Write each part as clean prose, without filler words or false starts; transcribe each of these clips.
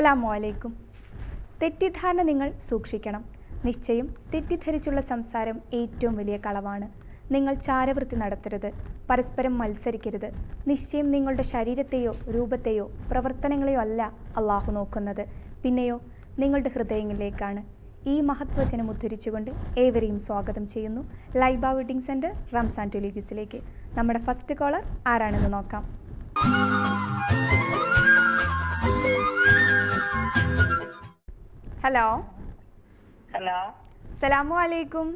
അസ്സലാമു അലൈക്കും. തെറ്റിദ്ധാരണ നിങ്ങൾ സൂക്ഷിക്കണം. നിശ്ചയം തെറ്റിദ്ധരിച്ചുള്ള സംസാരം ഏറ്റവും വലിയ കളവാണ്. നിങ്ങൾ ചാരവൃത്തി നടത്തരുത്, പരസ്പരം മത്സരിക്കരുത്. നിശ്ചയം നിങ്ങളുടെ ശരീരത്തെയോ രൂപത്തെയോ പ്രവർത്തനങ്ങളെയോ അല്ല അള്ളാഹു നോക്കുന്നത്, പിന്നെയോ നിങ്ങളുടെ ഹൃദയങ്ങളിലേക്കാണ്. ഈ മഹത്വചനം ഉദ്ധരിച്ചുകൊണ്ട് ഏവരെയും സ്വാഗതം ചെയ്യുന്നു ലൈബ വെഡിങ് സെൻറ്റർ റംസാൻ ടെലിവിസിലേക്ക്. നമ്മുടെ ഫസ്റ്റ് കോളർ ആരാണെന്ന് നോക്കാം. ഹലോ. ഹലോ, അസ്സലാമു അലൈക്കും.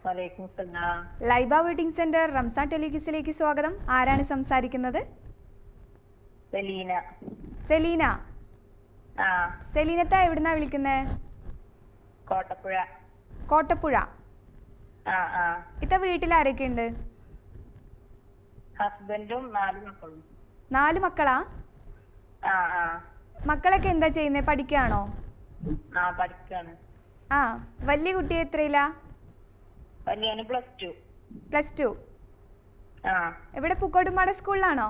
വലൈക്കും സലാം. ലൈബ വെഡിങ് സെന്റർ റംസാൻ ടെലിവിസിലേക്ക് സ്വാഗതം. ആരാണ് സംസാരിക്കുന്നത്? സെലീന. സെലീന. ആ, സെലീനത്തെ എവിടുന്നാ വിളിക്കുന്നത്? കോട്ടപ്പുഴ. കോട്ടപ്പുഴ. ആ ആ. ഇത്ത വീട്ടിൽ ആരൊക്കെ ഉണ്ട്? ഹസ്ബൻഡും 4 മക്കളും. 4 മക്കളാ? ആ ആ. മക്കളൊക്കെ എന്താ ചെയ്യുന്നത്? പഠിക്കുകയാണോ? ആ, പഠിക്കാണ്. ആ, വലിയ കുട്ടി എത്രയിലാ? വലിയവന് +2. +2. ആ. ഇവിടെ പൂക്കോട്ടുംപാട സ്കൂളിലാണോ?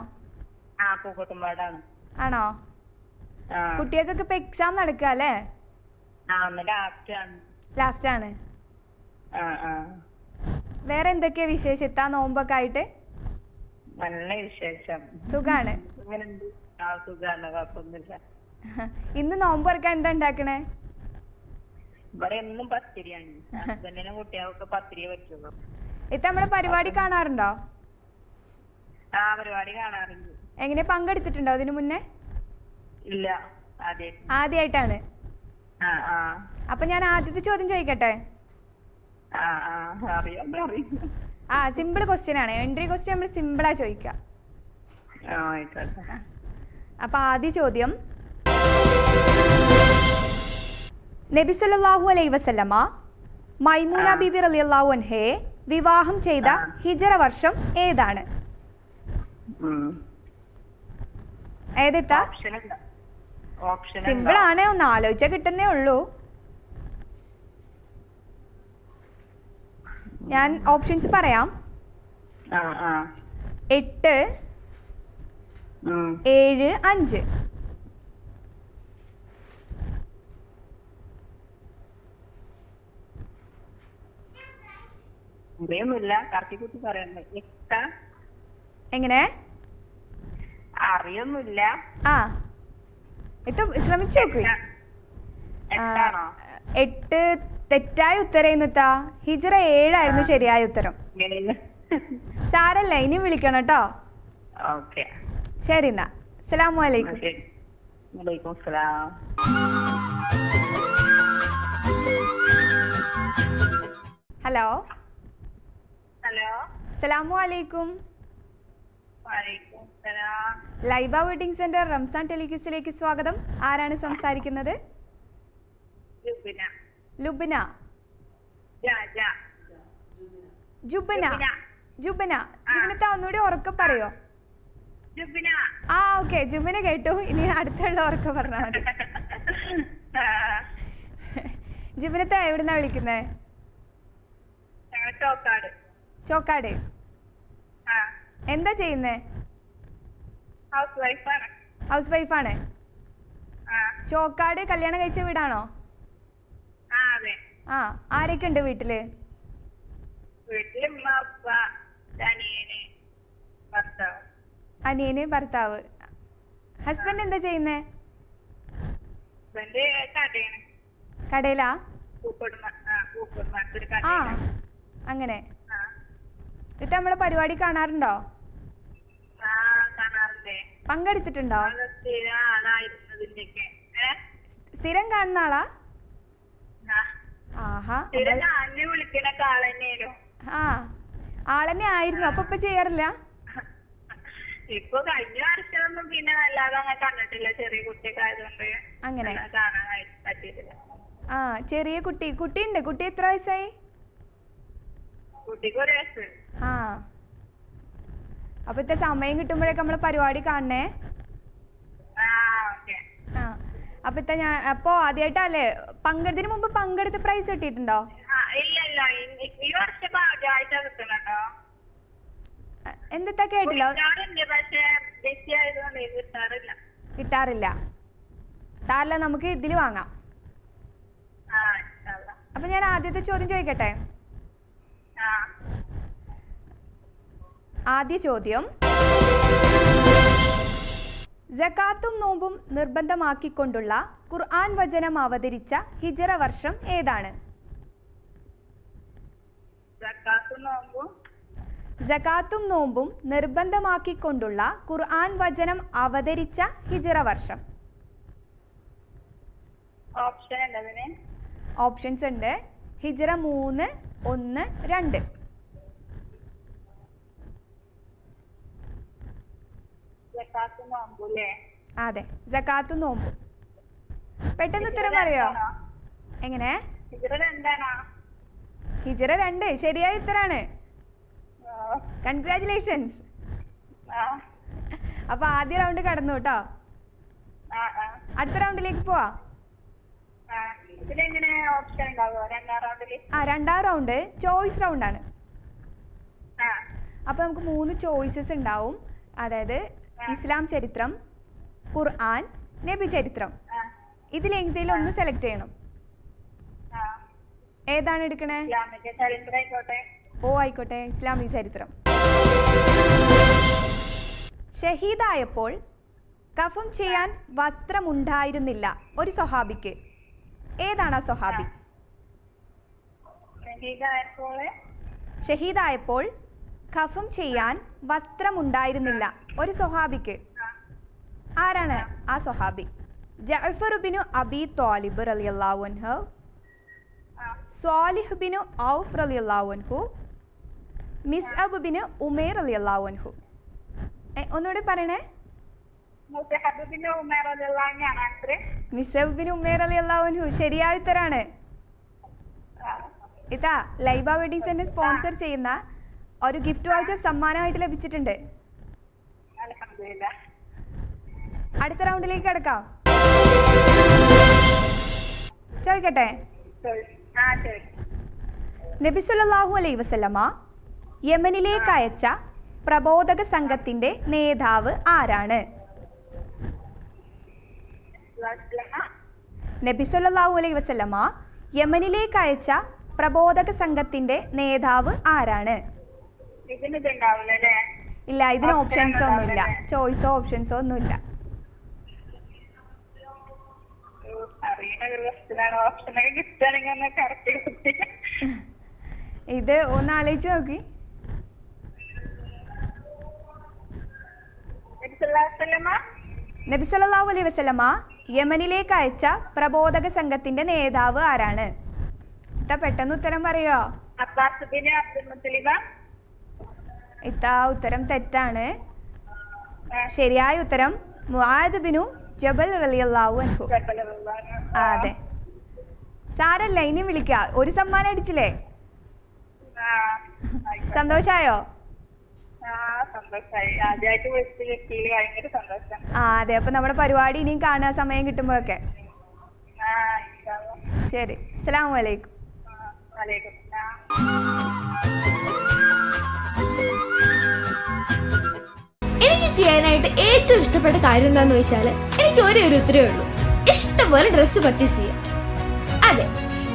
ആ, പൂക്കോട്ടുംപാടാണ്. ആണോ? ആ. കുട്ടികൾക്കൊക്കെ ഇപ്പൊ എക്സാം നടക്കുക അല്ലേ? ആ, ഒന്ന് ലാസ്റ്റ് ആണ്. ആ ആ. വേറെ എന്തൊക്കെയാ വിശേഷം? എത്താ നോമ്പൊക്കെ ആയിട്ട്? നല്ല വിശേഷം. സുഖാണ്. എങ്ങനെയുണ്ട്? ആ, സുഖാണ്, കുഴപ്പമൊന്നുമില്ല. ഇന്ന് നോമ്പ് തുറക്കാൻ എന്താ ഉണ്ടാക്കണേ? ഇവിടെ എന്നും പത്തിരിയാണ്. ഹസ്ബൻഡിനും കുട്ടികൾക്ക് പത്തിരിയെ പറ്റുള്ളൂ. ഇത്ത നമ്മളെ പരിപാടി കാണാറുണ്ടോ? ആ, പരിപാടി കാണാറുണ്ട്. എങ്ങനെ പങ്കെടുത്തിട്ടുണ്ടോ അതിനു മുന്നേ? ഇല്ല, ആദ്യമായിട്ടാണ്. ആ ആ. അപ്പൊ ഞാൻ ആദ്യത്തെ ചോദ്യം ചോദിക്കട്ടെ? ആ ആ. അറിയാം. ആ, സിമ്പിൾ ക്വസ്റ്റ്യൻ ആണ്. എൻട്രി ക്വസ്റ്റ്യൻ നമ്മൾ സിമ്പിളാ ചോദിക്കാം. അപ്പൊ ആദ്യ ചോദ്യം, നബി സല്ലല്ലാഹു അലൈഹി വസല്ലമ മൈമൂന ബീബി റളിയല്ലാഹു അൻഹയെ വിവാഹം ചെയ്ത ഹിജറ വർഷം ഏതാണ്? ഏതെത്താ? സിമ്പിൾ ആണ്, ഒന്ന് ആലോചിച്ചാ കിട്ടുന്നേ ഉള്ളൂ. ഞാൻ ഓപ്ഷൻസ് പറയാം. 8, 7, 5. എങ്ങനെ? അറിയൊന്നുമില്ല. ആ, ഇത് ശ്രമിച്ചു നോക്ക്. 8 തെറ്റായ ഉത്തരേന്നുത്താ. ഹിജറ 7 ആയിരുന്നു ശരിയായ ഉത്തരം. സാരല്ല, ഇനിയും വിളിക്കണം കേട്ടോ. ശരി എന്നാ. അസ്സലാമു അലൈക്കും. വലൈക്കും സലാം. ഹലോ. ഹലോ. അസ്സലാമു അലൈക്കും. വലൈക്കും സലാം. ലൈബ വെഡിങ് സെന്റർ റംസാൻ ടെലിവിസിലേക്ക് സ്വാഗതം. ആരാണ് സംസാരിക്കുന്നത്? ലുബ്ന. ലുബ്ന. ജുബ്ന. ജുബ്ന. ജുബ്നത്തെ ഒന്നുകൂടി ഉറക്കെ പറയോ? ആ, ഓക്കെ, ജുബ്ന കേട്ടു. ഇനി അടുത്തുള്ള ഉറക്കെ പറഞ്ഞാൽ മതി. ജുബ്നത്തെ എവിടുന്നാ വിളിക്കുന്നത്? ചോക്കാട്. എന്താ ചെയ്യുന്നേ? ഹൗസ് വൈഫാണ്. ചോക്കാട് കല്യാണം കഴിച്ച വീടാണോ? ആ, ആരൊക്കെ ഉണ്ട് വീട്ടില്? അനിയന്, ഭർത്താവ്. ഹസ്ബൻഡ് എന്താ ചെയ്യുന്നേ? കടയിലാ? ആ, അങ്ങനെ. ഇത് നമ്മളെ പരിപാടി കാണാറുണ്ടോ? പങ്കെടുത്തിട്ടുണ്ടോ? സ്ഥിരം കാണുന്ന ആളാ? ആഹാ. ആ, ആളെന്നെ ആയിരുന്നു. അപ്പൊ ഇപ്പൊ ചെയ്യാറില്ല? ഇപ്പൊ കഴിഞ്ഞ വർഷമൊന്നും പിന്നെ വല്ലാതെ അങ്ങനെ കണ്ടിട്ടില്ല, ചെറിയ കുട്ടിയൊക്കെ ആയതുകൊണ്ട് അങ്ങനെ കാണാൻ പറ്റിയിട്ടില്ല. ആ, ചെറിയ കുട്ടിയുണ്ട്. കുട്ടി എത്ര വയസ്സായി? കുട്ടിക്ക് 1 വയസ്സ്. ആ, അപ്പൊ ഇത്ര സമയം കിട്ടുമ്പോഴൊക്കെ നമ്മള് പരിപാടി കാണണേ. ആ, അപ്പൊ അപ്പൊ ആദ്യമായിട്ടല്ലേ പങ്കെടുത്തതിന് മുമ്പ് പങ്കെടുത്ത് പ്രൈസ് കിട്ടിയിട്ടുണ്ടോ? ഇല്ല, ഈ വർഷം ആദ്യമായിട്ടാ കിട്ടുന്നുണ്ടോ? എന്താ കേട്ടില്ല? പക്ഷേ കിട്ടാറില്ല. സാരല്ല, നമുക്ക് ഇതിൽ വാങ്ങാം. അപ്പൊ ഞാൻ ആദ്യത്തെ ചോദ്യം ചോദിക്കട്ടെ? ആദ്യ ചോദ്യം, സകാത്തും നോമ്പും നിർബന്ധമാക്കിക്കൊണ്ടുള്ള ഖുർആൻ വചനം അവതരിച്ച ഹിജ്റ വർഷം ഏതാണ്? സകാത്തും നോമ്പും നിർബന്ധമാക്കിക്കൊണ്ടുള്ള ഖുർആൻ വചനം അവതരിച്ച ഹിജ്റ വർഷം. ഓപ്ഷൻസ് ഉണ്ട്. ഹിജ്റ 3, 1, 2. അതെ, സകാത്തും നോമ്പും. പെട്ടെന്ന് ഉത്തരം പറയോ? എങ്ങനെ? ഹിജ്റ 2 ശരിയായ ഉത്തരാണ്. കൺഗ്രാറ്റുലേഷൻസ്. അപ്പൊ ആദ്യ റൗണ്ട് കടന്നു കേട്ടോ. അടുത്ത റൗണ്ടിലേക്ക് പോവാ. രണ്ടാം റൗണ്ട് ചോയ്സ് റൗണ്ട് ആണ്. അപ്പൊ നമുക്ക് 3 ചോയ്സസ് ഉണ്ടാവും. അതായത് ഇസ്ലാം ചരിത്രം, ഖുർആൻ, നബി ചരിത്രം. ഇതിലേതെങ്കിലും ഒന്ന് സെലക്ട് ചെയ്യണം. ഏതാണ് എടുക്കണേ? ഓ ആയിക്കോട്ടെ, ഇസ്ലാമിക ചരിത്രം. ഷഹീദായപ്പോൾ കഫം ചെയ്യാൻ വസ്ത്രമുണ്ടായിരുന്നില്ല ഒരു സ്വഹാബിക്ക്. ഏതാണ് ആ സ്വഹാബി? ഷഹീദായപ്പോൾ കഫം ചെയ്യാൻ വസ്ത്രമുണ്ടായിരുന്നില്ല ഒരു സ്വഹാബിക്ക്. ആരാണ് ആ സ്വഹാബി? ജഅഫർ ബിനു അബി ത്വാലിബ് റളിയല്ലാഹു അൻഹു, സ്വാലിഹ് ബിനു ഔഫ് റളിയല്ലാഹു അൻഹു, മിസ്അബ് ബിനു ഉമൈർ റളിയല്ലാഹു അൻഹു. ഒന്നുകൂടി പറയണേ. മിസ്അബ് ബിനു ഉമൈർ റളിയല്ലാഹു അൻഹു ശരിയായ ഉത്തരാണ്. ഇതാ ലൈബ വെഡിങ് സെന്റർ സ്പോൺസർ ചെയ്യുന്ന ഒരു ഗിഫ്റ്റ് വൗച്ചർ സമ്മാനമായിട്ട് ലഭിച്ചിട്ടുണ്ട്. അടുത്ത റൗണ്ടിലേക്ക് കിടക്കാം. ചോദിക്കട്ടെ? നബി സല്ലല്ലാഹു അലൈഹി വസല്ലമ യമനിലേക്ക് അയച്ച പ്രബോധക സംഘത്തിന്റെ നേതാവ് ആരാണ്? നബി സല്ലല്ലാഹു അലൈഹി വസല്ലമ യമനിലേക്ക് അയച്ച പ്രബോധക സംഘത്തിന്റെ നേതാവ് ആരാണ്? ഇല്ല, ഇതിന് ഓപ്ഷൻസോ ഒന്നുമില്ല. ചോയ്സോ ഓപ്ഷൻസോ ഒന്നുമില്ല. ഇത് ഒന്ന് ആലോചിച്ച് നോക്കി. നബി സല്ലല്ലാഹു അലൈഹി വസല്ലമ യമനിലേക്ക് അയച്ച പ്രബോധക സംഘത്തിന്റെ നേതാവ് ആരാണ്? പെട്ടെന്ന് ഉത്തരം പറയോ? ഇത്താ ഉത്തരം തെറ്റാണ്. ശരിയായ ഉത്തരം മുആദ് ബിനു ജബൽ റളിയല്ലാഹു അൻഹു. അതെ, സാരല്ല, ഇനി വിളിക്ക. ഒരു സമ്മാനം അടിച്ചില്ലേ? സന്തോഷായോ? അതെ, അപ്പൊ നമ്മുടെ പരിപാടി ഇനിയും കാണുക സമയം കിട്ടുമ്പോഴൊക്കെ. ശരി, അസ്സലാമു അലൈക്കും. എനിക്ക് ചെയ്യാനായിട്ട് ഏറ്റവും ഇഷ്ടപ്പെട്ട കാര്യം എന്താന്ന് വെച്ചാല് എനിക്ക് ഒരേ ഒരു ഉത്തരവേ ഉള്ളൂ: ഇഷ്ടംപോലെ ഡ്രസ്സ് പർച്ചേസ് ചെയ്യാം. അതെ,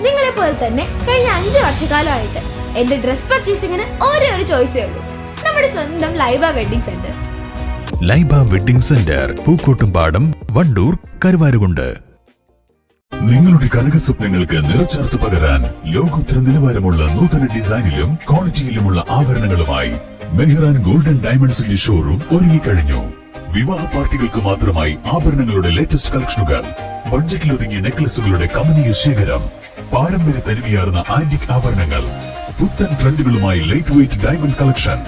നിങ്ങളെ പോലെ തന്നെ കഴിഞ്ഞ 5 വർഷക്കാലമായിട്ട് എന്റെ ഡ്രസ് പർച്ചേസിംഗിന് ഒരേ ഒരു ചോയ്സേ ഉള്ളൂ: നമ്മുടെ സ്വന്തം Laiba wedding centre. Laiba wedding centre, Pookkottumpadam, Wandoor, Karuvarakundu. നിങ്ങളുടെ കനക സ്വപ്നങ്ങൾക്ക് നിറച്ചാർത്ത് പകരാൻ ലോകോത്തര നിലവാരമുള്ള നൂതന ഡിസൈനിലും ക്വാളിറ്റിയിലുമുള്ള ആഭരണങ്ങളുമായി മെഹ്റാൻ ഗോൾഡൻ ഡയമണ്ട്സിന്റെ ഷോറൂം ഒരുങ്ങിക്കഴിഞ്ഞു. വിവാഹ പാർട്ടികൾക്ക് മാത്രമായി ആഭരണങ്ങളുടെ ലേറ്റസ്റ്റ് കളക്ഷനുകൾ, ബഡ്ജറ്റിലൊതുങ്ങിയ നെക്ലസുകളുടെ കമനീയ ശേഖരം, പാരമ്പര്യ തനിമയാർന്ന ആന്റിക് ആഭരണങ്ങൾ, പുത്തൻ ട്രെൻഡുകളുമായി ലൈറ്റ് വെയ്റ്റ് ഡയമണ്ട് കളക്ഷൻ,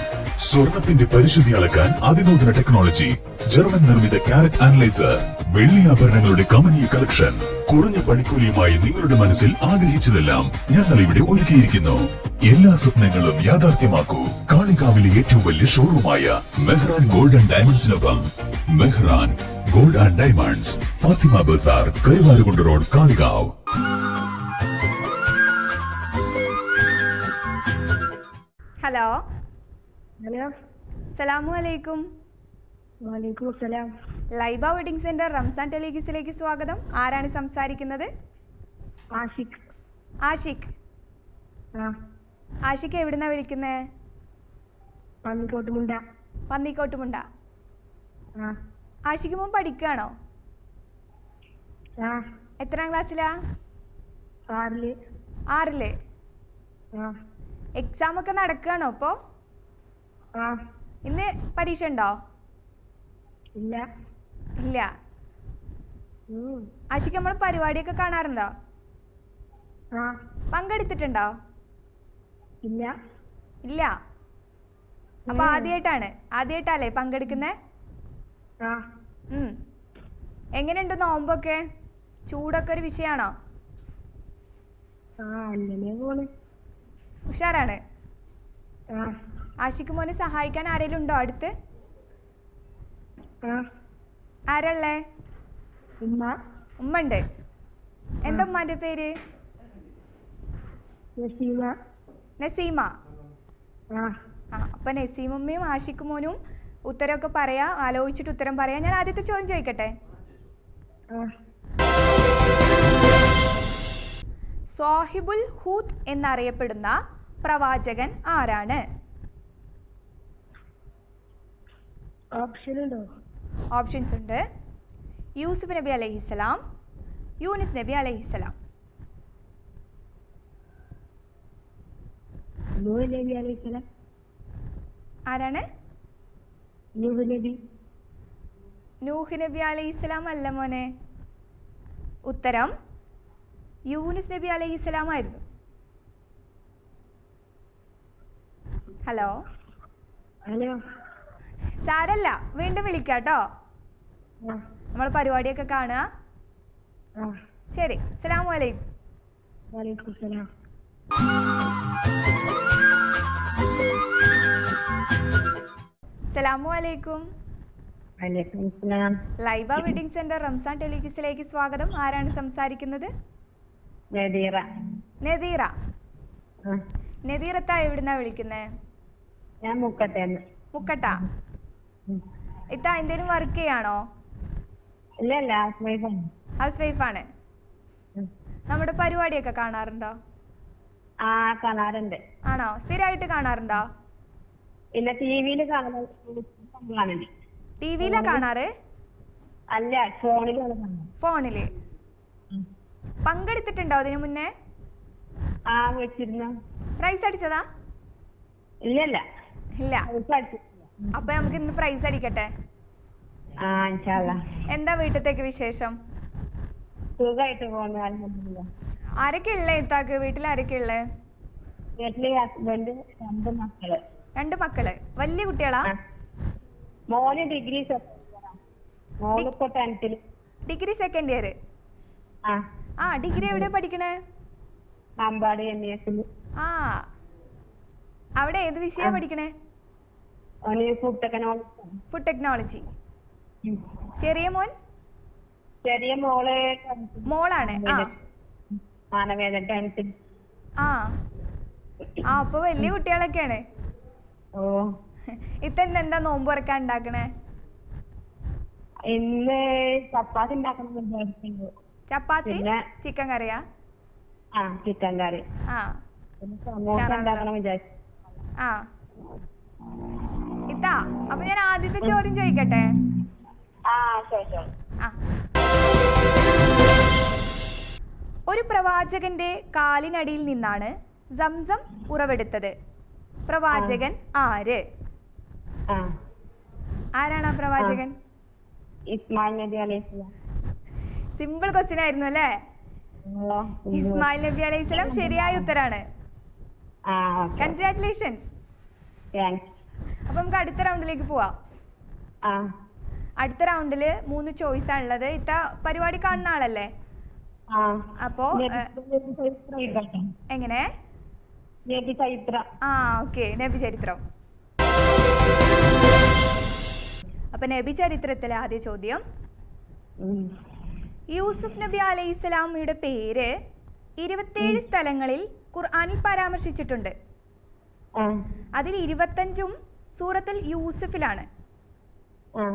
സ്വർണത്തിന്റെ പരിശുദ്ധി അളക്കാൻ അതിനൂതന ടെക്നോളജി, ജർമ്മൻ നിർമ്മിത കാരറ്റ് അനലൈസർ, വെള്ളി ആഭരണങ്ങളുടെ കമനീയ കളക്ഷൻ, കുറഞ്ഞ പണിക്കൂലിയുമായി നിങ്ങളുടെ മനസ്സിൽ ആഗ്രഹിച്ചതെല്ലാം ഞങ്ങൾ ഇവിടെ ഒരുക്കിയിരിക്കുന്നു. എല്ലാ സ്വപ്നങ്ങളും യാഥാർത്ഥ്യമാക്കൂ. കാളികാവിലെ ഏറ്റവും വലിയ ഷോറൂമായ മെഹ്റാൻ ഗോൾഡ് ആൻഡ് ഡയമണ്ട്സിനൊപ്പം. Mehran gold and diamonds, Fathima Bazar, Karuvarakundu road, Kalikavu. Hello, അസ്സലാമു അലൈക്കും. വലൈക്കും അസ്സലാം. ലൈബ വെഡിങ് സെന്റർ റംസാൻ ടെലിഗിസിലേക്ക് സ്വാഗതം. ആരാണ് സംസാരിക്കുന്നത്? ആഷിഖ്. ആഷിഖ്. ആ ആഷിഖ് എവിടുന്നാ വിളിക്കുന്നേ? പന്നിക്കോട്ടുമുണ്ട. പന്നിക്കോട്ടുമുണ്ട. ആ ആഷിഖ് മോൻ പഠിക്കുകയാണോ? ആ എത്രാം ക്ലാസ്സിലാ? 6-ല്. 6-ല്. ആ എക്സാം ഒക്കെ നടക്കുകയാണോ ഇപ്പോ? ആ ഇന്ന് പരീക്ഷ ഉണ്ടോ? ഇല്ല. ഇല്ല. ആഷിഖ് നമ്മൾ പരിപാടിയൊക്കെ കാണാറുണ്ടോ? ആ പങ്കെടുത്തിട്ടുണ്ടോ? ഇല്ല. ഇല്ല. അപ്പൊ ആദ്യമായിട്ടാണല്ലേ പങ്കെടുക്കുന്നേ? ആ എങ്ങനെയുണ്ട് നോമ്പൊക്കെ? ചൂടൊക്കെ ഒരു വിഷയമാണോ? ആ അങ്ങനെ പോണ്. ഉഷാറാണ്. ആ ആഷിഖ് മോനെ സഹായിക്കാൻ ആരെങ്കിലും ഉണ്ടോ അടുത്ത്? ആ ആരള്ളേ? ഉമ്മ. ഉമ്മ ഉണ്ട്. എന്താ ഉമ്മാന്റെ പേര്? നസീമ. നസീമ. ആ അപ്പൊ നസീമമ്മയും ആഷിഖ് മോനും ഉത്തരമൊക്കെ പറയാ, ആലോചിച്ചിട്ട് ഉത്തരം പറയാ. ഞാൻ ആദ്യത്തെ ചോദ്യം ചോദിക്കട്ടെ? ആ സാഹിബുൽ ഹൂത്ത് എന്നറിയപ്പെടുന്ന പ്രവാചകൻ ആരാണ്? ഓപ്ഷൻ ഉണ്ടോ? ഓപ്ഷൻസ് ഉണ്ട്. യൂസുഫ് നബി അലൈഹിസ്സലാം, യൂനിസ് നബി അലൈഹിസ്സലാം. നൂഹ് നബി അലൈഹിസ്സലാം. ആരാണ്? നൂഹ് നബി. നൂഹ് നബി അലൈഹിസ്സലാം അല്ല മോനെ. ഉത്തരം യൂനിസ് നബി അലൈഹിസ്സലാം ആയിരുന്നു. ഹലോ. ഹലോ. സാരല്ല, വീണ്ടും വിളിക്കാട്ടോ. ആ നമ്മൾ പരിപാടിയൊക്കെ കാണുക. ആ ശരി. അസ്സലാമു അലൈക്കും. വലൈക്കും അസ്സലാം. അസ്സലാമു അലൈക്കും. വലൈക്കും അസ്സലാം. ലൈബ വെഡിങ് സെന്റർ റംസാൻ ടെലിഗിസിലേക്ക് സ്വാഗതം. ആരാണ് സംസാരിക്കുന്നത്? നദീറ. നദീറ. ആ നദീറത്താ എവിടുന്നാ വിളിക്കുന്നേ? ഞാൻ മുക്കത്തേന്ന്. മുക്കട്ട. ഇത്താ എന്തേലും വർക്ക് ചെയ്യാണോ? ഇല്ല ഇല്ല, ഹൗസ് വൈഫാണ്. ഹൗസ് വൈഫാണ്. നമ്മുടെ പരിപാടിയൊക്കെ കാണാറുണ്ടോ? ആ കാണാറുണ്ട്. ആണോ? സ്ഥിരമായിട്ട് കാണാറുണ്ടോ? ഇല്ല, ടിവിയിൽ കാണുന്നുണ്ട്. ടിവിയിലാ കാണാറ്? അല്ല, ഫോണിലാണ് കാണുന്നത്. ഫോണില്. പങ്കെടുത്തിട്ടുണ്ടോ അതിനു മുന്നേ? ആ വെച്ചിരുന്നു. പ്രൈസ് അടിച്ചതാ? ഇല്ലല്ല. ഇല്ല. അപ്പൊ നമുക്ക് ഇന്ന് പ്രൈസ് അടിക്കട്ടെ. ആ ഇൻഷാ അല്ലാ. എന്താ വീട്ടിലത്തേക്ക് വിശേഷം? സുഖമായിട്ട് പോകുന്നു, അൽഹംദുലില്ലാ. ആരൊക്കെ ഉള്ളേ ഇത്താക്ക്? വീട്ടിൽ ആരൊക്കെ ഉള്ളേ? വീട്ടില് ഹസ്ബൻഡ്, 2 മക്കള്. 2 മക്കള്. വലിയ കുട്ടികളാ? മോന് ഡിഗ്രി മോളിപ്പോ 10th. Degree second year. ആ ഡിഗ്രി എവിടെ പഠിക്കണേ? അമ്പാടി MES. ആ അവിടെ ഏത് വിഷയം പഠിക്കണേ? Food technology. Food technology. ചെറിയ മോൻ? ചെറിയ മോള് മോളാണ്. മാനവേദ 10th. ആ അപ്പൊ വലിയ കുട്ടികളൊക്കെയാണ്. ഓ ഇത്തന്നെ എന്താ നോമ്പ് തുറക്കാൻ ഉണ്ടാക്കണേ? ഇന്ന് ചപ്പാത്തി ഉണ്ടാക്കണം വിചാരിക്കുന്നു. ചപ്പാത്തി ചിക്കൻ കറിയാ? ആ ചിക്കൻ കറി. ആ പിന്നെ സമോസ ഉണ്ടാക്കണം വിചാരിച്ചു. ആ ഇത്താ അപ്പൊ ഞാൻ ആദ്യത്തെ ചോദ്യം ചോദിക്കട്ടെ? ആ ശരി. ആ ഒരു പ്രവാചകന്റെ കാലിനടിയിൽ നിന്നാണ് സംസം ഉറവെടുത്തത്. പ്രവാചകൻ ആര്? ആരാണ് ആ പ്രവാചകൻ? ഇസ്മായിൽ നബി അലൈഹിസ്സലാം. സിമ്പിൾ ക്വസ്റ്റ്യൻ ആയിരുന്നു അല്ലേ? ഇസ്മായിൽ നബി അലൈഹിസ്സലാം ശരിയായ ഉത്തരാണ്. കൺഗ്രാറ്റുലേഷൻസ്. അപ്പൊ നമുക്ക് അടുത്ത റൗണ്ടിലേക്ക് പോവാം. അടുത്ത റൗണ്ടില് 3 ചോയ്സ് ആണുള്ളത്. ഇത്ത പരിപാടി കാണുന്ന ആളല്ലേ? അപ്പോ എങ്ങനെ? ആ ഓക്കെ, നബി ചരിത്രം. അപ്പൊ നബി ചരിത്രത്തിലെ ആദ്യ ചോദ്യം. യൂസുഫ് നബി അലൈഹിസ്സലാമയുടെ പേര് 27 സ്ഥലങ്ങളിൽ ഖുർആനിൽ പരാമർശിച്ചിട്ടുണ്ട്. അതിൽ 25ഉം സൂറത്തുൽ യൂസുഫിലാണ്. ആ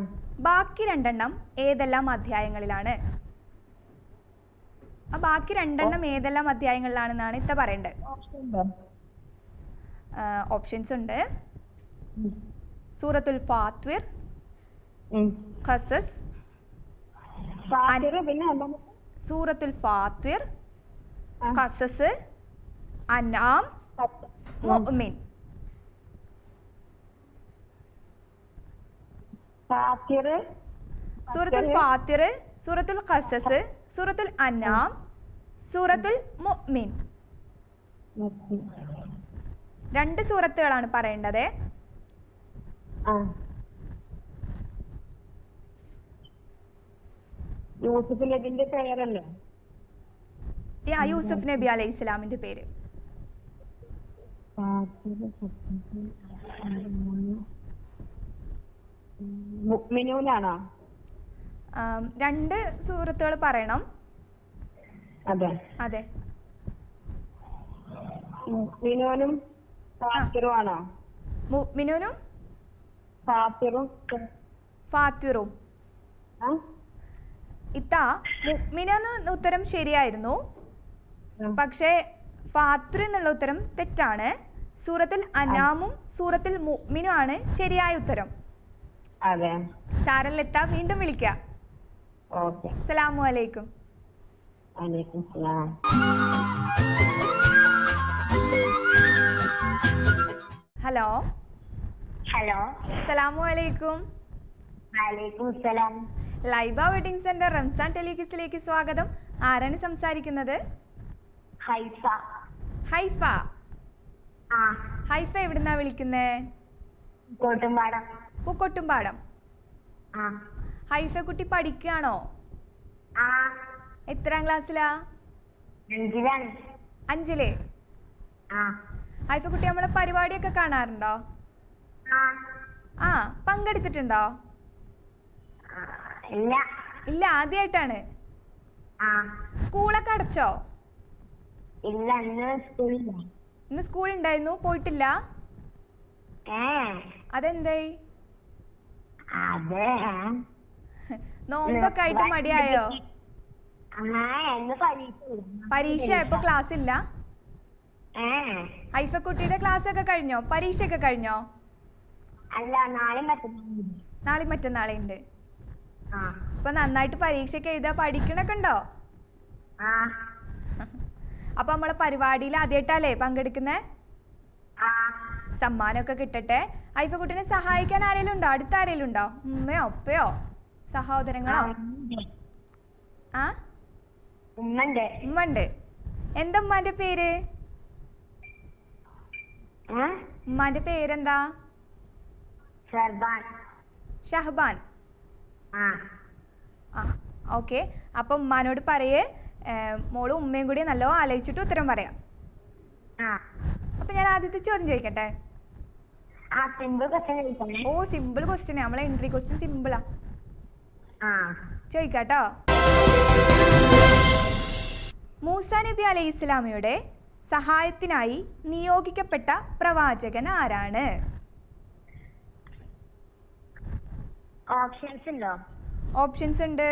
ബാക്കി രണ്ടെണ്ണം ഏതെല്ലാം അധ്യായങ്ങളിലാണ്? ബാക്കി രണ്ടെണ്ണം ഏതെല്ലാം അധ്യായങ്ങളിലാണെന്നാണ് ഇത്ത പറയേണ്ടത്. ഓപ്ഷൻ ഉണ്ടോ? ഓപ്ഷൻസ് ഉണ്ട്. സൂറത്തുൽ ഫാത്വിർ, ഖസസ്, ഫാത്തിർ, പിന്നെ സൂറത്തുൽ ഫാത്വിർ, ഖസസ്, അൻആം, മുഅ്മിൻ. ഫാത്തിർ, സൂറത്തുൽ ഫാത്തിർ, സൂറത്തുൽ ഖസസ്, സൂറത്തുൽ അൻആം, സൂറത്തുൽ മുഅ്മിൻ. 2 സൂറത്തുകളാണ് പറയേണ്ടത്. യൂസുഫ് നബിന്റെ പേരല്ലേ? യൂസുഫ് നബി അലൈഹി ഇസ്ലാമിന്റെ പേര്. മുഅ്മിനൂനാണോ? 2 സൂറത്തുകൾ പറയണം. അതെ അതെ. മുഅ്മിനൂനും ഫാത്തിറും ആണോ? മുഅ്മിനൂനും ഫാത്തിറും ഫാത്തിറും. ഇത്ത മുഅ്മിനെന്ന് ഉത്തരം ശരിയായിരുന്നു, പക്ഷേ ഫാത്തിർ എന്നുള്ള ഉത്തരം തെറ്റാണ്. സൂറത്തുൽ അനാമും സൂറത്തുൽ മുഅ്മിനും ആണ് ശരിയായ ഉത്തരം. അതെ. സാരല്ലെത്ത, വീണ്ടും വിളിക്കാം. ഓക്കെ. അസ്സലാമു അലൈക്കും. വലൈക്കും സലാം. ഹലോ. ഹലോ. അസ്സലാമു അലൈക്കും. വലൈക്കും സലാം. ലൈബ വെഡിങ് സെന്റർ റംസാൻ ടെലികിസിലേക്ക് സ്വാഗതം. ആരാണ് സംസാരിക്കുന്നത്? ഹൈഫ. ഹൈഫ. ഹൈഫ എവിടുന്നാ വിളിക്കുന്നേ? കോട്ടുംപാടം. പൂക്കോട്ടുംപാടം. ഹൈഫ കുട്ടി പഠിക്കുകയാണോ? എത്രാം ക്ലാസ്സിലാ? 5ലാണ്. 5ല്. ഹൈഫ കുട്ടി നമ്മളെ പരിപാടിയൊക്കെ കാണാറുണ്ടോ? പങ്കെടുത്തിട്ടുണ്ടോ? ഇല്ല, ആദ്യമായിട്ടാണ്. സ്കൂളൊക്കെ അടച്ചോ? ഇല്ല, ഇന്ന് സ്കൂൾ ഉണ്ടായിരുന്നു, പോയിട്ടില്ല. അതെന്തേ? നോമ്പൊക്കെ ആയിട്ട് മടിയായോ? പരീക്ഷ ആയപ്പോ ക്ലാസ് ഇല്ല? ഹൈഫ കുട്ടിയുടെ ക്ലാസ് ഒക്കെ കഴിഞ്ഞോ? പരീക്ഷയൊക്കെ കഴിഞ്ഞോ? അല്ല, നാളെ മറ്റന്നാളെ ഉണ്ട്. അപ്പൊ നന്നായിട്ട് പരീക്ഷയൊക്കെ എഴുതാ, പഠിക്കണൊക്കെ ഉണ്ടോ? അപ്പൊ നമ്മളെ പരിപാടിയിൽ ആദ്യമായിട്ടല്ലേ പങ്കെടുക്കുന്നേ? സമ്മാനമൊക്കെ കിട്ടട്ടെ. ഹൈഫ കുട്ടീനെ സഹായിക്കാൻ ആരെങ്കിലും ഉണ്ടോ? അടുത്ത ആരെങ്കിലും ഉണ്ടോ? ഉമ്മയോ ഉപ്പയോ സഹോദരങ്ങളോ? ഉമ്മണ്ട്. എന്താ ഉമ്മാന്റെ പേര്? ഉമ്മാന്റെ പേരെന്താ? ഷഹബാൻ. ഓക്കെ. അപ്പൊ ഉമ്മാനോട് പറയേ, മോളും ഉമ്മയും കൂടി നല്ലോണം ആലോചിച്ചിട്ട് ഉത്തരം പറയാം. അപ്പൊ ഞാൻ ആദ്യത്തെ ചോദ്യം ചോദിക്കട്ടെ? ഓ, സിമ്പിൾ ക്വസ്റ്റ്യൻ. നമ്മളെ എൻട്രി ക്വസ്റ്റ്യൻ സിമ്പിളാ. ചോദിക്കാട്ടോ. മൂസ നബി അലൈഹി ഇസ്ലാമയുടെ സഹായത്തിനായി നിയോഗിക്കപ്പെട്ട പ്രവാചകൻ ആരാണ്? ഓപ്ഷൻസ് ഉണ്ട്.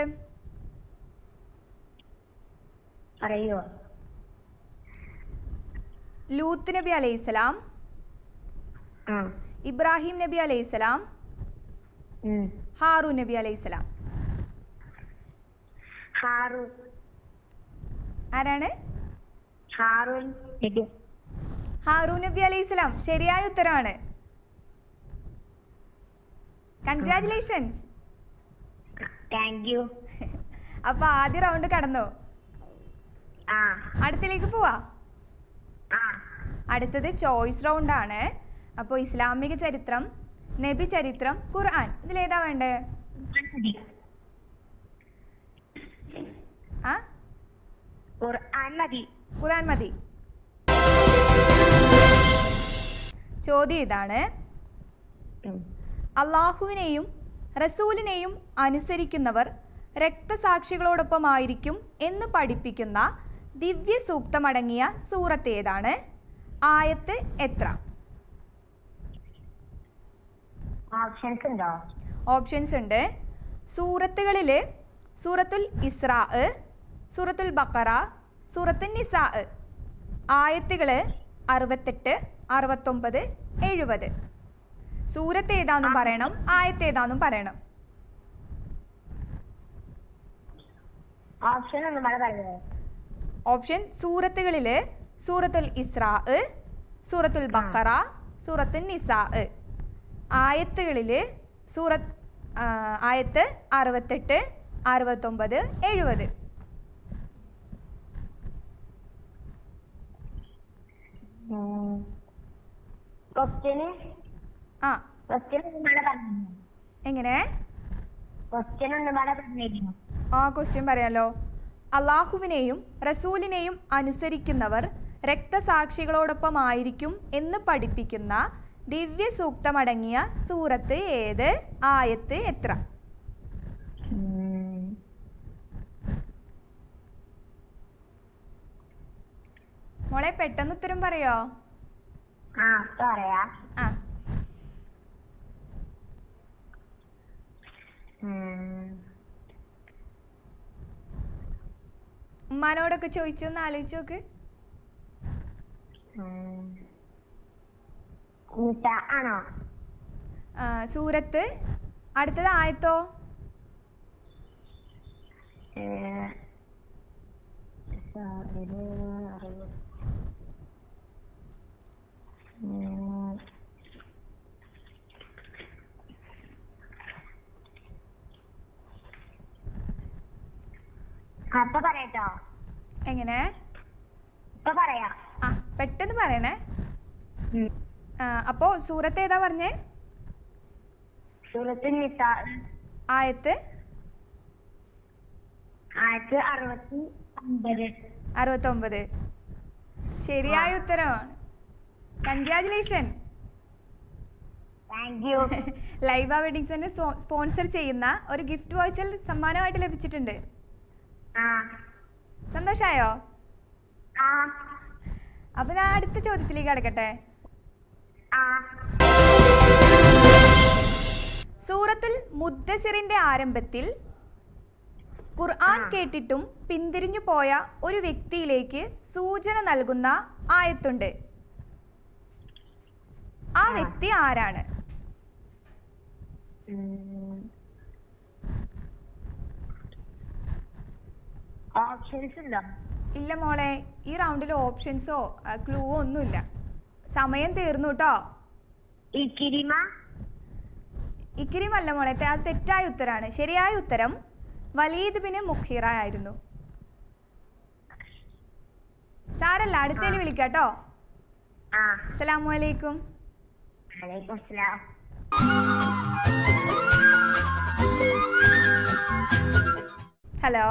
അറിയോ? ലൂത്ത് നബി അലൈഹിസ്സലാം, ഇബ്രാഹിം നബി അലൈഹിസ്സലാം, ഹാറൂൻ നബി അലൈഹിസ്സലാം. ആരാണ്? ഹാറൂൻ നബി അലൈഹിസ്സലാം ശരിയായ ഉത്തരമാണ്. കൺഗ്രാറ്റുലേഷൻസ്. അപ്പൊ ആദ്യ റൗണ്ട് കടന്നു. അടുത്തിലേക്ക് പോവാ. അടുത്തത് ചോയ്സ് റൗണ്ട് ആണ്. അപ്പൊ ഇസ്ലാമിക ചരിത്രം, നബി ചരിത്രം, ഖുർആൻ, ഇതിലേതാ വേണ്ടേ? ഖുർആൻ മതി. ചോദ്യം ഇതാണ്: അള്ളാഹുവിനെയും റസൂലിനെയും അനുസരിക്കുന്നവർ രക്തസാക്ഷികളോടൊപ്പമായിരിക്കും എന്ന് പഠിപ്പിക്കുന്ന ദിവ്യ സൂക്തമടങ്ങിയ സൂറത്ത് ഏതാണ്? ആയത്ത് എത്ര? ഓപ്ഷൻസ് ഉണ്ട്. സൂറത്തുകളിൽ സൂറത്തുൽ ഇസ്രാ, സൂറത്തുൽ ബഖറ, സൂറത്തുൽ നിസാ. ആയത്തുകൾ 68, 69, 70. സൂറത്ത് ഏതാന്നും പറയണം, ആയത്ത് ഏതാന്നും പറയണം. ഓപ്ഷൻ ഒന്നും കൂടെ പറഞ്ഞോ. ഓപ്ഷൻ സൂറത്തുകളിൽ സൂറത്തുൽ ഇസ്രാ, സൂറത്തുൽ ബഖറ, സൂറത്തുൽ നിസാ. ആയത്തുകളിൽ ആയത്ത് 68, 69, 70. ക്വസ്റ്റ്യൻ ആ ഒന്നും കൂടെ പറഞ്ഞു. എങ്ങനെ? ക്വസ്റ്റ്യൻ ഒന്നും കൂടെ പറഞ്ഞിരുന്നു. ആ ക്വസ്റ്റ്യൻ പറയാലോ. അള്ളാഹുവിനെയും റസൂലിനെയും അനുസരിക്കുന്നവർ രക്തസാക്ഷികളോടൊപ്പമായിരിക്കും എന്ന് പഠിപ്പിക്കുന്ന ദിവ്യ സൂക്തമടങ്ങിയ സൂറത്ത് ഏത്? ആയത്ത് എത്ര? മോളെ പെട്ടെന്ന് ഉത്തരം പറയോ? പറയാ. ആ ഉമ്മാനോടൊക്കെ ചോദിച്ചൊന്ന് ആലോചിച്ച് നോക്ക്. ആണോ? സൂറത്ത്. അടുത്തത് ആയത്തോ? അപ്പൊ പറയട്ടോ. എങ്ങനെ? ഇപ്പൊ പറയാ. ആ പെട്ടെന്ന് പറയണേ. അപ്പോ സൂറത്ത് ഏതാ പറഞ്ഞേ? സൂറത്തുൽ നിസാ. ആയത്ത്? ആയത്ത് 69. 69. ശരിയായ ഉത്തരമാണ്. Congratulation. Thank you. Laiba wedding centre sponsor ചെയ്യുന്ന ഒരു ഗിഫ്റ്റ് വൗച്ചർ സമ്മാനമായിട്ട് ലഭിച്ചിട്ടുണ്ട്. സന്തോഷായോ? അപ്പൊ ഞാൻ അടുത്ത ചോദ്യത്തിലേക്ക് കടക്കട്ടെ. സൂറത്തുൽ മുദ്ദസിറിന്റെ ആരംഭത്തിൽ ഖുർആൻ കേട്ടിട്ടും പിന്തിരിഞ്ഞു പോയ ഒരു വ്യക്തിയിലേക്ക് സൂചന നൽകുന്ന ആയത്തുണ്ട്. ആ വ്യക്തി ആരാണ്? ഓപ്ഷൻസ് ഉണ്ടോ? ഇല്ല മോളെ, ഈ റൗണ്ടിൽ ഓപ്ഷൻസോ ക്ലൂവോ ഒന്നുമില്ല. സമയം തീർന്നു കേട്ടോ. ഇക്രിമല്ല മോളെ, അത് തെറ്റായ ഉത്തരാണ്. ശരിയായ ഉത്തരം വലീദ് ബിൻ മുഖീറ ആയിരുന്നു. സാരല്ല, അടുത്തേന് വിളിക്കാട്ടോ. അസ്സലാമു അലൈക്കും. ഹലോ.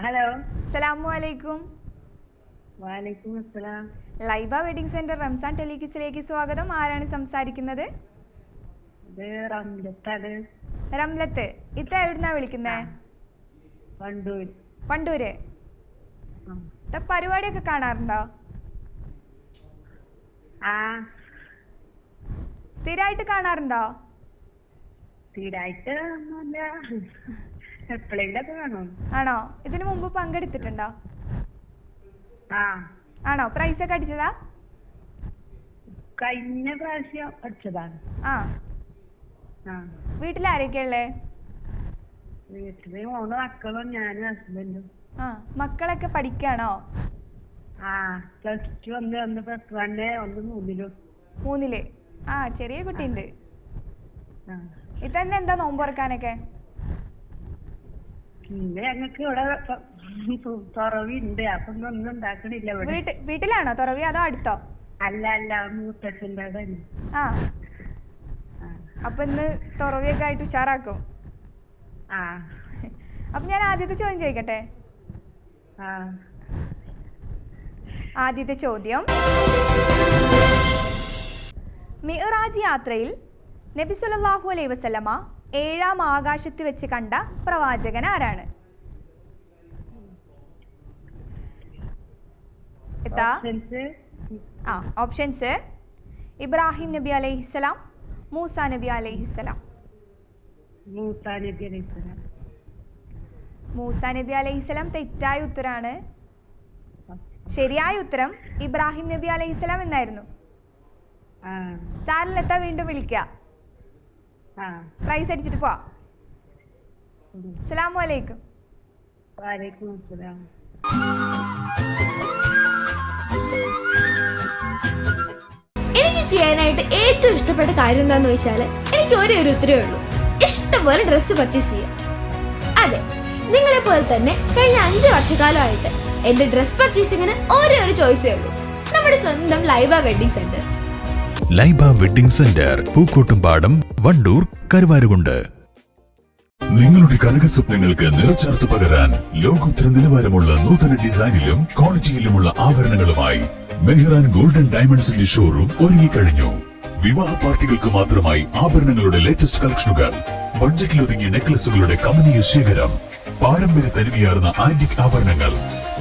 ഹലോ. അസ്സലാമു അലൈക്കും. വലൈക്കും അസ്സലാം. ലൈബ വെഡിങ് സെന്റർ റംസാൻ ടെലിക്യൂസിലേക്ക് സ്വാഗതം. ആരാണ് സംസാരിക്കുന്നത്? റംലത്ത്. ഇത്ത എവിടുന്നാ വിളിക്കുന്നേ? വണ്ടൂര്. പരിപാടിയൊക്കെ കാണാറുണ്ടോ? സ്ഥിരമായിട്ട് കാണാറുണ്ടോ? സ്ഥിരമായിട്ട് എപ്പോഴെങ്കിലൊക്കെ കാണും. ആണോ? ഇതിനു മുമ്പ് പങ്കെടുത്തിട്ടുണ്ടോ? ആണോ? പ്രൈസ് ഒക്കെ അടിച്ചതാ? കഴിഞ്ഞ പ്രാവശ്യം അടിച്ചതാണ്. വീട്ടിലാരൊക്കെയാ ഉള്ളേ? വീട്ടില് 3 മക്കളും ഞാനും ഹസ്ബൻഡും. മക്കളൊക്കെ പഠിക്കാണോ? പ്ലസ് 2 ഒന്ന് പ്ലസ് 1, ഒന്ന് 3ലും. 3ല്. ചെറിയ കുട്ടിയുണ്ട്. ഇതന്നെ എന്താ നോമ്പ് തുറക്കാനൊക്കെ? പിന്നെ ഞങ്ങക്ക് ഇവിടെ തുറവിണ്ട്, അപ്പൊ ഒന്നും ഉണ്ടാക്കണില്ല. വീട്ടിലാണോ തുറവി അതോ അടുത്തോ? അല്ല, മൂത്തച്ഛൻ്റെ അവിടെ. അപ്പൊ ഇന്ന് തുറവിയൊക്കെ ആയിട്ട് ഉഷാറാക്കും. അപ്പൊ ഞാൻ ആദ്യത്തെ ചോദ്യം ചോദിക്കട്ടെ? ആദ്യത്തെ ചോദ്യം, മിഅ്റാജ് യാത്രയിൽ നബി സല്ലല്ലാഹു അലൈഹി വസല്ലമ 7ാം ആകാശത്ത് വെച്ച് കണ്ട പ്രവാചകൻ ആരാണ്? ഓപ്ഷൻസ്: ഇബ്രാഹിം നബി അലൈഹിസ്സലാം, മൂസ നബി അലൈഹിസ്സലാം, മൂസാ നബി അലൈഹിസ്സലാം. മൂസ നബി അലൈഹിസ്സലാം തെറ്റായ ഉത്തരാണ്. ശരിയായ ഉത്തരം ഇബ്രാഹിം നബി അലൈഹിസ്സലാം എന്നായിരുന്നു. ആ സാറിലെത്താ വീണ്ടും വിളിക്കുക. ആ പ്രൈസ് അടിച്ചിട്ട് പോവാം. അസ്സലാമു അലൈക്കും. വലൈക്കും അസ്സലാം. എനിക്ക് ചെയ്യാനായിട്ട് ഏറ്റവും ഇഷ്ടപ്പെട്ട കാര്യം എന്താന്ന് വെച്ചാൽ എനിക്ക് ഒരേ ഒരു ഉത്തരവേ ഉള്ളൂ, ഇഷ്ടംപോലെ ഡ്രസ്സ് പർച്ചേസ് ചെയ്യാം. അതെ, നിങ്ങളെ പോലെ തന്നെ കഴിഞ്ഞ 5 വർഷക്കാലമായിട്ട് എന്റെ ഡ്രസ് പർച്ചേസിംഗിന് ഒരേ ഒരു ചോയ്സേ ഉള്ളൂ, നമ്മുടെ സ്വന്തം Laiba wedding centre. Laiba wedding centre, Pookkottumpadam, Wandoor, Karuvarakundu. നിങ്ങളുടെ കനക സ്വപ്നങ്ങൾക്ക് നിറച്ചാർത്ത് പകരാൻ ലോകോത്തര നിലവാരമുള്ള നൂതന ഡിസൈനിലും ക്വാളിറ്റിയിലുമുള്ള ആഭരണങ്ങളുമായി മെഹ്റാൻ ഗോൾഡൻ ഡയമണ്ട്സിന്റെ ഷോറൂം ഒരുങ്ങിക്കഴിഞ്ഞു. വിവാഹ പാർട്ടികൾക്ക് മാത്രമായി ആഭരണങ്ങളുടെ ലേറ്റസ്റ്റ് കളക്ഷനുകൾ, ബഡ്ജറ്റിലൊതുങ്ങിയ നെക്ലസുകളുടെ കമനീയ ശേഖരം, പാരമ്പര്യ തനിമയാർന്ന ആന്റിക് ആഭരണങ്ങൾ,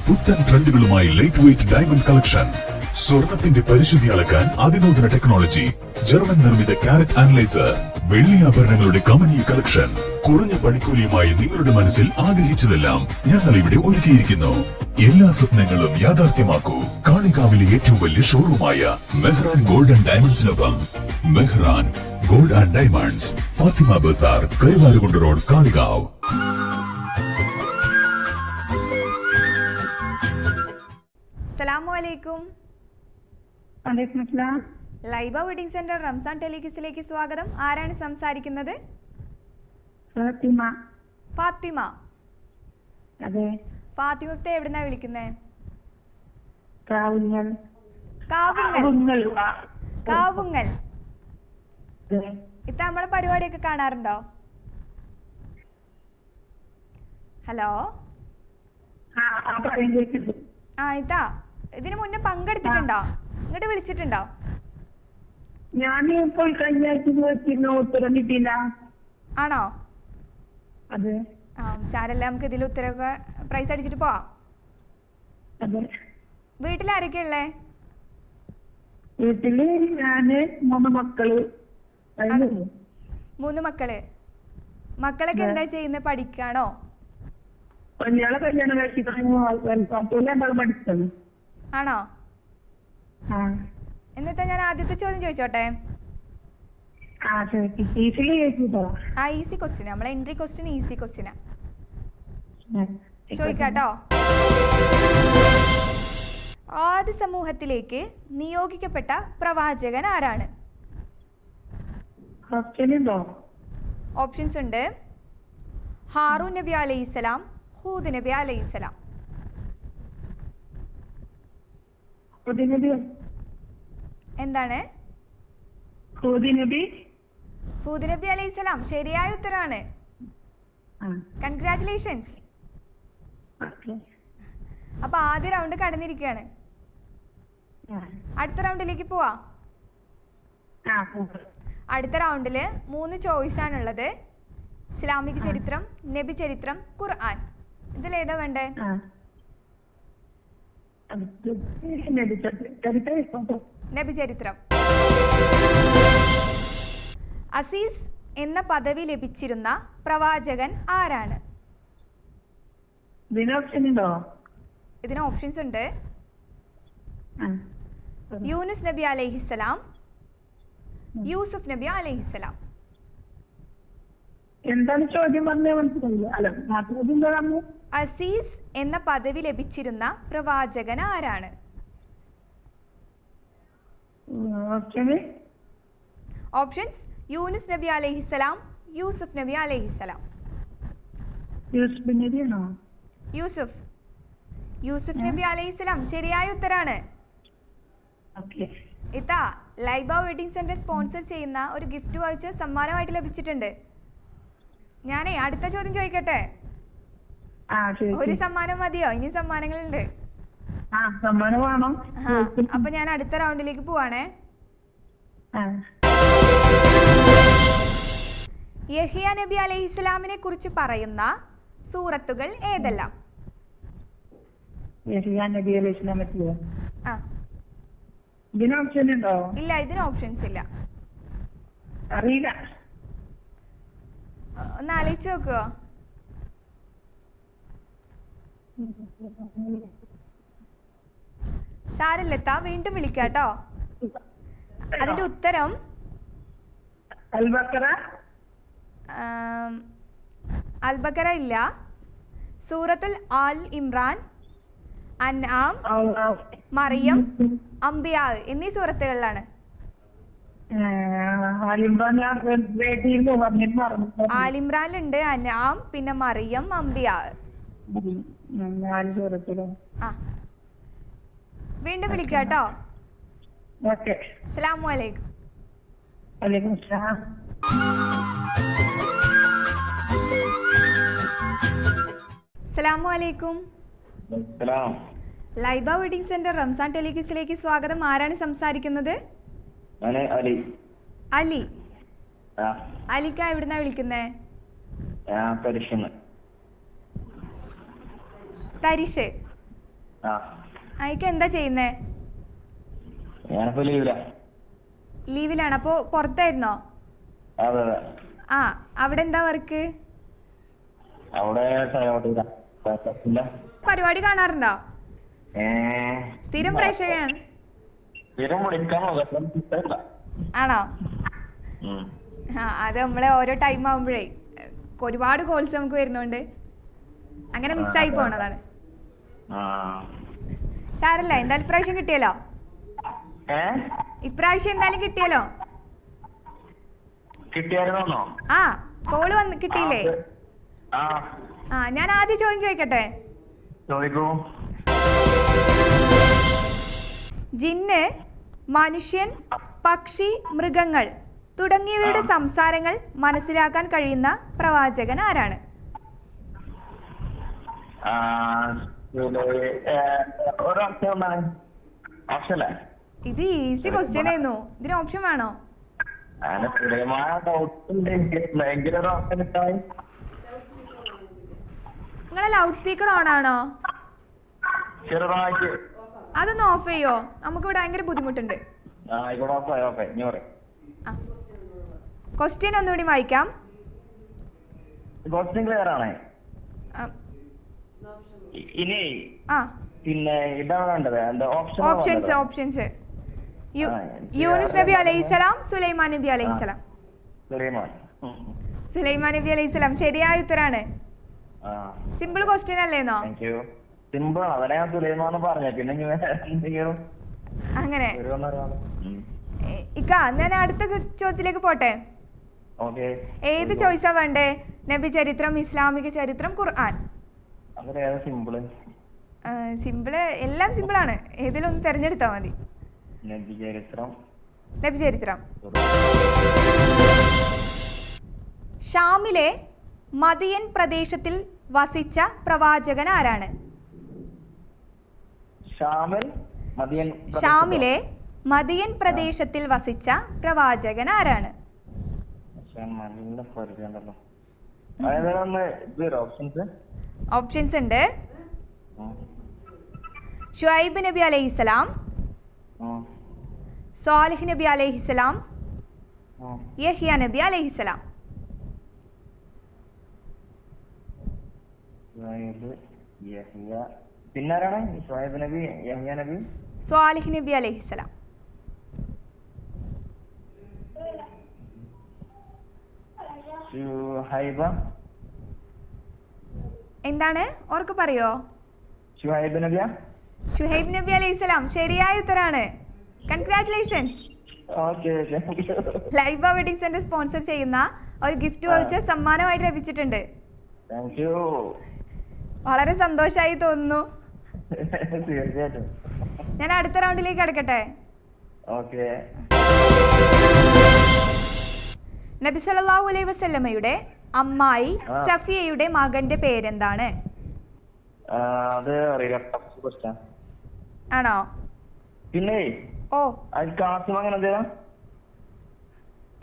പുത്തൻ ട്രെൻഡുകളുമായി ലൈറ്റ് വെയ്റ്റ് ഡയമണ്ട് കളക്ഷൻ, സ്വർണത്തിന്റെ പരിശുദ്ധി അളക്കാൻ അതിനൂതന ടെക്നോളജി, ജർമ്മൻ നിർമ്മിത കാരറ്റ് അനലൈസർ, വെള്ളി ആഭരണങ്ങളുടെ കമനീയ കളക്ഷൻ, കുറഞ്ഞ പണിക്കൂലിയുമായി നിങ്ങളുടെ മനസ്സിൽ ആഗ്രഹിച്ചതെല്ലാം ഞങ്ങൾ ഇവിടെ ഒരുക്കിയിരിക്കുന്നു. എല്ലാ സ്വപ്നങ്ങളും യാഥാർത്ഥ്യമാക്കൂ. കാളികാവിലെ ഏറ്റവും വലിയ ഷോറൂമായ മെഹ്റാൻ ഗോൾഡൻ ഡയമണ്ട്സിനൊപ്പം Mehran gold and diamonds, Fathima Bazar, Karuvarakundu road, Kalikavu. അസ്സലാമു അലൈക്കും. വലൈക്കും അസ്സലാം. ലൈബ വെഡിങ് സെന്റർ റംസാൻ ടെലിക്യൂസിലേക്ക് സ്വാഗതം. ആരാണ് സംസാരിക്കുന്നത്? ഫാത്തിമ. ഫാത്തിമ. അതെ. ഫാത്തിമത്തെ എവിടുന്നാ വിളിക്കുന്നേ? കാവുങ്ങൽ. കാവുങ്ങൽ. കാവുങ്ങൽ. അതെ. ഇത്ത നമ്മളെ പരിപാടിയൊക്കെ കാണാറുണ്ടോ? ഹലോ. ഇത്താ ഇതിനു മുന്നേ പങ്കെടുത്തിട്ടുണ്ടോ? ഇങ്ങോട്ട് വിളിച്ചിട്ടുണ്ടോ? ഞാൻ ഇപ്പോൾ കഴിഞ്ഞ ആഴ്ച ഉത്തരം കിട്ടിയില്ല. ആണോ? അതെ. സാരല്ല, നമുക്ക് ഇതിൽ ഉത്തരവൊക്കെ പ്രൈസ് അടിച്ചിട്ട് പോവാം. അതെ. വീട്ടിലാരൊക്കെ ഉള്ളേ? വീട്ടില് ഞാന് 3 മക്കള്. 3 മക്കള്. മക്കളൊക്കെ എന്താ ചെയ്യുന്നത്? പഠിക്കാണോ? ഒരാളെ കല്യാണം കഴിച്ചിട്ട് പഠിച്ചത്. ആണോ? എന്നിട്ട് ഞാൻ ആദ്യത്തെ ചോദ്യം ചോദിച്ചോട്ടെ? ഈസി ക്വസ്റ്റ്യൻ, നമ്മളെ എൻട്രി ക്വസ്റ്റ്യൻ ഈസി ക്വസ്റ്റ്യനാ. ചോദിക്കാട്ടോ. ആദ്യ സമൂഹത്തിലേക്ക് നിയോഗിക്കപ്പെട്ട പ്രവാചകൻ ആരാണ്? ഓപ്ഷൻസ് ഉണ്ട്. ഹാറൂൻ നബി അലൈഹിസ്സലാം, ഹൂദ് നബി അലൈഹിസ്സലാം. എന്താണ്? ഹൂദ് നബി അലൈഹിസ്സലാം ശരിയായ ഉത്തരമാണ്. കൺഗ്രാറ്റുലേഷൻസ്. അപ്പൊ ആദ്യ റൗണ്ട് കടന്നിരിക്കുകയാണ്. അടുത്ത റൗണ്ടിലേക്ക് പോവാ. അടുത്ത റൗണ്ടില് 3 ചോയ്സ് ആണുള്ളത്. ഇസ്ലാമിക ചരിത്രം, നബി ചരിത്രം, ഖുർആൻ. ഇതിലേതാ വേണ്ടേ? നബി ചരിത്രം. അസീസ് എന്ന പദവി ലഭിച്ചിരുന്ന പ്രവാചകൻ ആരാണ്? ഇതിന് ഓപ്ഷൻസ് ഉണ്ട്. യൂനുസ് നബി അലൈഹിസ്സലാം, യൂസുഫ് നബി അലൈഹിസ്സലാം. എന്താണ് ചോദ്യം പറഞ്ഞത്? അസീസ് എന്ന പദവി ലഭിച്ചിരുന്ന പ്രവാചകൻ ആരാണ്? ഓപ്ഷൻസ്: യൂനുസ് നബി അലൈഹിസ്സലാം, യൂസുഫ് നബി അലൈഹിസ്സലാം. യൂസുഫ് നബി അലൈഹിസ്സലാം ശരിയായ ഉത്തരാണ്. ഇതാ ലൈബ വെഡിങ് സെന്റർ സ്പോൺസർ ചെയ്യുന്ന ഒരു ഗിഫ്റ്റ് വൗച്ചർ സമ്മാനമായിട്ട് ലഭിച്ചിട്ടുണ്ട്. ഞാനേ അടുത്ത ചോദ്യം ചോദിക്കട്ടെ? ഒരു സമ്മാനം മതിയോ? ഇനി സമ്മാനങ്ങളുണ്ട്. അപ്പൊ ഞാൻ അടുത്ത റൗണ്ടിലേക്ക് പോവാണേ. യഹ്യ നബി അലൈഹിസ്സലാമിനെ കുറിച്ച് പറയുന്ന സൂറത്തുകൾ ഏതെല്ലാം? ഇല്ല, ഇതിന് ഓപ്ഷൻസ് ഇല്ല. അറിയില്ല. ഒന്ന് ആലോചിച്ച് നോക്കുവോ? സാരല്ലെത്താ, വീണ്ടും വിളിക്കാട്ടോ. അതിന്റെ ഉത്തരം അൽബക്കറ ഇല്ല, സൂറത്തുൽ ആൽ ഇമ്രാൻ, അൻആം, മറിയം, അംബിയാ എന്നീ സൂറത്തുകളിലാണ്. ആലിമ്രാനിലുണ്ട് അൻആം, പിന്നെ മറിയം, അംബിയാ. ആ വീണ്ടും വിളിക്കാട്ടോ. അസ്സലാമു അലൈക്കും. അസ്സലാമു അലൈക്കും. ലൈബ വെഡിങ് സെന്റർ റംസാൻ ടെലിക്യൂസിലേക്ക് സ്വാഗതം. ആരാണ് സംസാരിക്കുന്നത്? അലി. അലിക്ക എവിടുന്നാ വിളിക്കുന്നേ? തരിശ്. അയക്ക എന്താ ചെയ്യുന്നേ? ലീവിലാണ്. അപ്പൊ പുറത്തായിരുന്നോ? ആ, അവിടെ എന്താ വർക്ക്? പരിപാടി കാണാറുണ്ടോ? സ്ഥിരം പ്രേക്ഷകനാണ്. ആണോ? ആ, അത് നമ്മളെ ഓരോ ടൈം ആവുമ്പോഴേ ഒരുപാട് കോൾസ് നമുക്ക് വരുന്നോണ്ട് അങ്ങനെ മിസ്സായി പോണതാണ്. സാരല്ല, എന്തായാലും ഇപ്രാവശ്യം കിട്ടിയല്ലോ. ഇപ്രാവശ്യം എന്തായാലും കിട്ടിയല്ലോ. ആ, കോള് വന്ന് കിട്ടിയില്ലേ? ആ, ഞാൻ ആദ്യം ചോദ്യം ചോദിക്കട്ടെ? ജിന്ന്, മനുഷ്യൻ, പക്ഷി, മൃഗങ്ങൾ തുടങ്ങിയവയുടെ സംസാരങ്ങൾ മനസ്സിലാക്കാൻ കഴിയുന്ന പ്രവാചകൻ ആരാണ്? ഇത് ഈസി ക്വസ്റ്റ്യൻ ആയിരുന്നു. ഇതിന് ഓപ്ഷൻ വേണോ? നിങ്ങളെ ലൗഡ് സ്പീക്കർ ഓൺ ആണോ? അതൊന്ന് ഓഫ് ചെയ്യോ? നമുക്കിവിടെ ഭയങ്കര ബുദ്ധിമുട്ടുണ്ട്. ക്വസ്റ്റ്യൻ ഒന്നുകൂടി വായിക്കാം. ഓപ്ഷൻസ് യൂനുസ് നബി അലൈഹിസ്സലാം, സുലൈമാൻ നബി അലൈഹിസ്സലാം. സുലൈമാൻ നബി അലൈഹിസ്സലാം ശരിയായ ഉത്തരാണ്. Simple question അല്ലേന്നോ? അങ്ങനെ ഇക്ക, ഞാൻ അടുത്ത ചോദ്യത്തിലേക്ക് പോട്ടെ. ഏത് ചോയ്സാ വേണ്ടേ? നബി ചരിത്രം, ഇസ്ലാമിക ചരിത്രം, ഖുർആൻ? സിമ്പിള്, എല്ലാം സിമ്പിളാണ്. ഏതിലും ഒന്ന് തെരഞ്ഞെടുത്താ മതി. നബി ചരിത്രം. ഷാമിലെ മദിയൻ പ്രദേശത്തിൽ വസിച്ച പ്രവാചകൻ ആരാണ്? ഷാമിലെ മദിയൻ പ്രദേശത്തിൽ വസിച്ച പ്രവാചകൻ ആരാണ്? ഓപ്ഷൻസ് ഉണ്ട്. ഷുഐബ് നബി അലൈഹിസ്സലാം, സാലിഹ് നബി അലൈഹിസ്സലാം, യഹ്യ നബി അലൈഹിസ്സലാം. സാലിഹ് നബി അലൈഹിസ്സലാം. എന്താണ് ഓർക്ക് പറയോ? ഷുഹൈബ് നബി അലൈഹിസ്സലാം ശരിയായ ഉത്തരാണ്. Congratulations. Laiba wedding centre sponsor ചെയ്യുന്ന ഒരു ഗിഫ്റ്റ് വൗച്ചർ സമ്മാനമായിട്ട് ലഭിച്ചിട്ടുണ്ട്. വളരെ സന്തോഷമായി തോന്നുന്നു. ഞാൻ അടുത്ത റൗണ്ടിലേക്ക് കടക്കട്ടെ? നബി സല്ലല്ലാഹു അലൈഹി വസല്ലമയുടെ അമ്മായി സഫിയയുടെ മകന്റെ പേരെന്താണ്? ആണോ? പിന്നെ ഓ,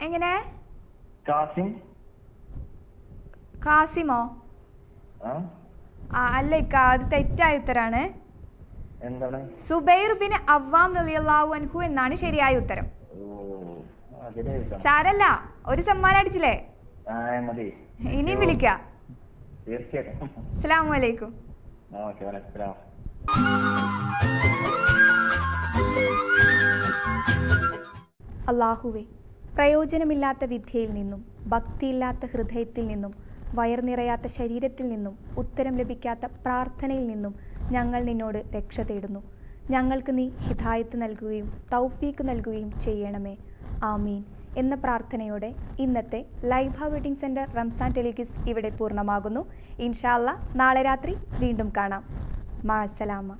എങ്ങനെ? കാസിമോ? അല്ല ഇക്ക, അത് തെറ്റായ ഉത്തരാണ്. സുബൈർ ബിൻ അവ്വാം റളിയല്ലാഹു അൻഹു എന്നാണ് ശരിയായ ഉത്തരം. സാരല്ല, ഒരു സമ്മാനം അടിച്ചില്ലേ? ഇനിയും വിളിക്കാം. തീർച്ചയായിട്ടും. അസ്സലാമു അലൈക്കും. ഓക്കെ, വലൈക്കും. അല്ലാഹുവേ, പ്രയോജനമില്ലാത്ത വിദ്യയിൽ നിന്നും, ഭക്തിയില്ലാത്ത ഹൃദയത്തിൽ നിന്നും, വയർ നിറയാത്ത ശരീരത്തിൽ നിന്നും, ഉത്തരം ലഭിക്കാത്ത പ്രാർത്ഥനയിൽ നിന്നും ഞങ്ങൾ നിന്നോട് രക്ഷ തേടുന്നു. ഞങ്ങൾക്ക് നീ ഹിദായത്ത് നൽകുകയും തൗഫീക്ക് നൽകുകയും ചെയ്യണമേ. ആമീൻ എന്ന പ്രാർത്ഥനയോടെ ഇന്നത്തെ Laiba wedding centre Ramzan telequiz ഇവിടെ പൂർണ്ണമാകുന്നു. ഇൻഷാ അല്ലാ നാളെ രാത്രി വീണ്ടും കാണാം. മഅസ്സലാമ.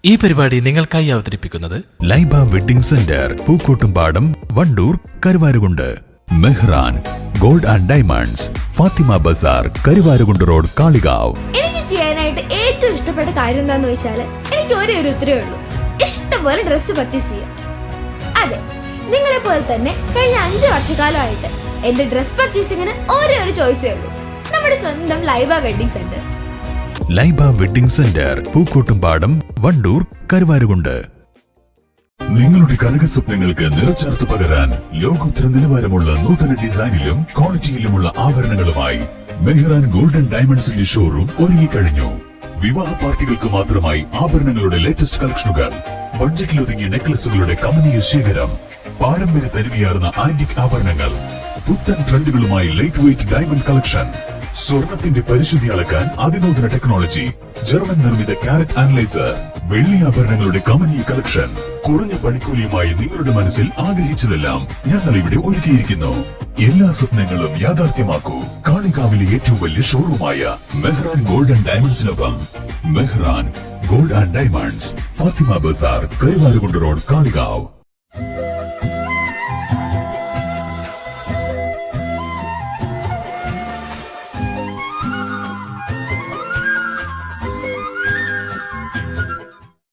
ഈ പരിപാടി നിങ്ങൾക്കായി അവതരിപ്പിക്കുന്നത് Laiba wedding centre, Pookkottumpadam, Wandoor, Karuvarakundu. Mehran gold and diamonds, Fathima Bazar, Karuvarakundu road, Kalikavu. എനിക്ക് ചെയ്യാനായിട്ട് ഏറ്റവും ഇഷ്ടപ്പെട്ട കാര്യം എന്താന്ന് വെച്ചാൽ എനിക്ക് ഒരേ ഒരു ഉത്തരവേ ഉള്ളൂ. ഇഷ്ടംപോലെ ഡ്രസ്സ് പർച്ചേസ് ചെയ്യാം. അതെ, നിങ്ങളെ പോലെ തന്നെ കഴിഞ്ഞ 5 വർഷക്കാലമായിട്ട് എന്റെ ഡ്രസ് പർച്ചേസിങ്ങിന് ഒരേ ഒരു ചോയ്സേ ഉള്ളൂ. നമ്മുടെ സ്വന്തം Laiba wedding centre. Laiba wedding centre, Pookkottumpadam, Wandoor, Karuvarakundu. നിങ്ങളുടെ കനക സ്വപ്നങ്ങൾക്ക് നിറച്ചാർത്ത് പകരാൻ ലോകോത്തര നിലവാരമുള്ള നൂതന ഡിസൈനിലും ക്വാളിറ്റിയിലുമുള്ള ആഭരണങ്ങളുമായി മെഹ്റാൻ ഗോൾഡൻ ഡയമണ്ട്സിന്റെ ഷോറൂം ഒരുങ്ങിക്കഴിഞ്ഞു. വിവാഹ പാർട്ടികൾക്ക് മാത്രമായി ആഭരണങ്ങളുടെ ലേറ്റസ്റ്റ് കളക്ഷനുകൾ, ബഡ്ജറ്റിലൊതുങ്ങിയ നെക്ലസുകളുടെ കമനീയ ശേഖരം, പാരമ്പര്യ തനിമയാർന്ന ആന്റിക് ആഭരണങ്ങൾ, പുത്തൻ ട്രെൻഡുകളുമായി ലൈറ്റ് വെയ്റ്റ് ഡയമണ്ട് കളക്ഷൻ, സ്വർണത്തിന്റെ പരിശുദ്ധി അളക്കാൻ അതിനൂതന ടെക്നോളജി, ജർമ്മൻ നിർമ്മിത കാരറ്റ് അനലൈസർ, വെള്ളി ആഭരണങ്ങളുടെ കമനീയ കളക്ഷൻ, കുറഞ്ഞ പണിക്കൂലിയുമായി നിങ്ങളുടെ മനസ്സിൽ ആഗ്രഹിച്ചതെല്ലാം ഞങ്ങൾ ഇവിടെ ഒരുക്കിയിരിക്കുന്നു. എല്ലാ സ്വപ്നങ്ങളും യാഥാർത്ഥ്യമാക്കൂ. കാളികാവിലെ ഏറ്റവും വലിയ ഷോറൂമായ മെഹ്റാൻ ഗോൾഡ് ആൻഡ് ഡയമണ്ട്സിനൊപ്പം. Mehran gold and diamonds, Fathima Bazar, Karuvarakundu road, Kalikavu.